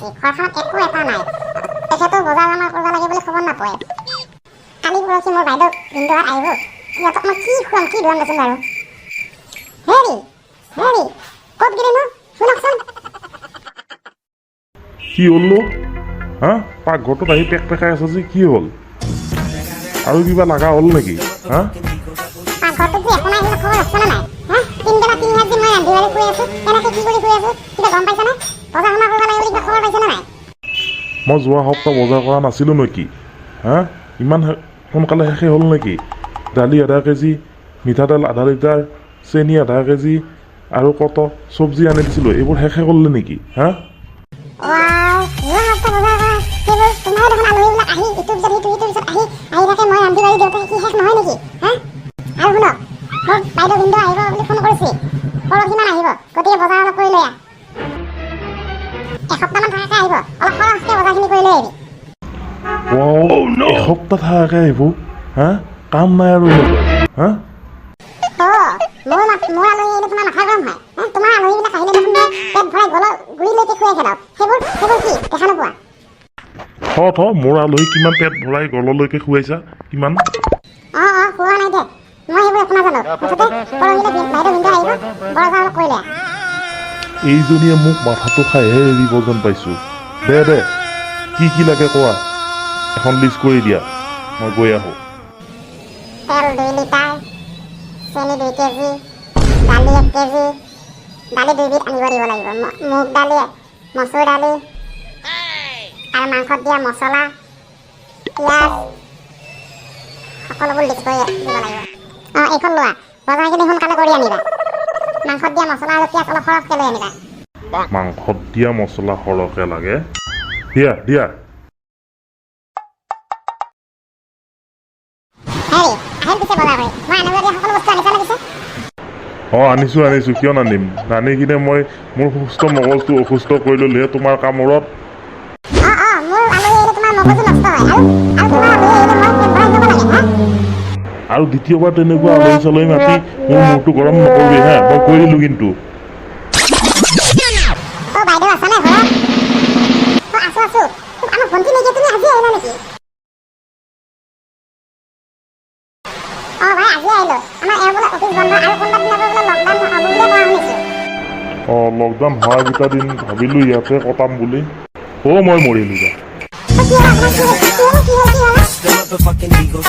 আছি ঘৰখনত একো এটা নাই তেখেতো বজাৰ আমাৰ কৰিব লাগে বুলি খবৰ নাপায় কালি পৰহি মোৰ বাইদেউ ভিনদেউহঁত আহিব সিহঁতক মই কি খুৱাম কি ধুৱাম দেচোন বাৰু হেৰি ক'ত গেলি নো শুনকচোন কি হ'ল নো হা পাকঘৰটোত আহি পেক পেকাই আছে যে কি হ'ল আৰু কিবা লগা হ'ল নেকি হা পাকঘৰটোত যে একো নাই বুলি খবৰ আছে নে নাই হা তিনিবেলা তিনি হাত যে মই ৰান্ধি বাঢ়ি শুই আছো কেনেকে কি কৰি শুই আছো কিবা গম পাইছা নে বজাৰ সমাৰ কৰিব লাগে বুলি কিবা খবৰ পাইছা নে নাই মই যোৱা সপ্তাহ বজাৰ কৰা নাছিলোঁ নেকি হা ইমান সোনকালে শেষে হ'ল নেকি দালি আধা কেজি মিঠাতেল আধা লিটাৰ চেনি আধা কেজি আৰু কত চব্জি আনি দিছিলোঁ এইবোৰ শেষে কৰিলে নেকি হা যোৱা সপ্তাহ বজাৰ কৰা সেইবোৰ তোমাৰ দেখোন আলহীবিলাক আহি ইটোৰ পিছত সিটো সিটোৰ পিছত আহি থাকে মই ৰান্ধি বাঢ়ি দিওঁতে কি শেষ নহয় নেকি হা আৰু শুনক মোক বাইদেউ ভিনদেউ আহিব বুলি ফোন কৰিছে পৰহিমান আহিব গতিকে বজাৰ অলপ কৰি লৈ এসপ্তাহমান থকাকৈ আহিব অলপ খৰচকৈ বজাৰখিনি কৰি লৈ আহিবি এসপ্তাহ থকাকৈ আহিব হা কাম নাই আৰু হা মোৰ আলহী আহিলে তোমাৰ মাথা গৰম হয় তোমাৰ আলহীবিলাক আহিলে দেখোন পেট ভৰাই গুৰিলৈকে খুৱাই খেলাও সেইবোৰ কি দেখা নোপোৱা মোৰ আলহী কিমান পেট ভৰাই গললৈকে খুৱাইছা কিমান খোৱা নাই দে মই সেইবোৰ একো নাজানো মুঠতে পৰহিলে বাইদেউ ভিনদেউ আহিব বজাৰ অলপ কৰি লৈ এইজনীয়ে মোক মাথাটো খাইহে এৰিব যেন পাইছোঁ দে কি লাগে কোৱা এখন লিষ্ট কৰি দিয়া মই গৈ আহোঁ তেল 2 লিটাৰ চেনি 2 কেজি দালি 1 কেজি দালি 2 বিধ আনিব দিব লাগিব মুগ দালি মচুৰ দালি আৰু মাংসত দিয়া মছলা পিঁয়াজ সকলোবোৰ লিষ্ট কৰি দিব লাগিব এইখন লোৱা বজাৰখিনি সোনকালে কৰি আনিবা মাংসত দিয়া মছলা আৰু পিঁয়াজ অলপ সৰহকৈ লৈ আনিবা মাংসত দিয়া মছলা সৰহকৈ লাগে দিয়া আহিল পিছে বজাৰ কৰি মই আনিব দিয়া সকলো বস্তু আনিছা লাগিছে আনিছোঁ কিয় নানিম নানি কিনে মই মোৰ সুস্থ মগজটো অসুস্থ কৰি ল'লেহে তোমাৰ কামোৰত মোৰ আলহী আহিলে তোমাৰ মগজু নষ্ট হয় আৰু তোমাৰ আলহী আহিলে মই পেট ভৰাই খাব লাগে হা আৰু দ্বিতীয়বাৰ তেনেকুৱা আলহী চালহী মাতি মোৰ মূৰটো গৰম নকৰিবি হা মই কৈ দিলোঁ কিন্তু বাইদেউ আছা নে ঘৰত আছো আমাৰ ভণ্টি নেকি তুমি আজি আহিলা নেকি ভাই আজি আহিলো আমাৰ বোলে অফিচ বন্ধ আৰু কোনোবা দিনা বোলে লকডাউন হ'ব বুলিয়ে কোৱা শুনিছোঁ লকডাউন হোৱাকেইটা দিন ভাবিলোঁ ইয়াতে কটাম বুলি মই মৰিলোঁ যা কি হ'ল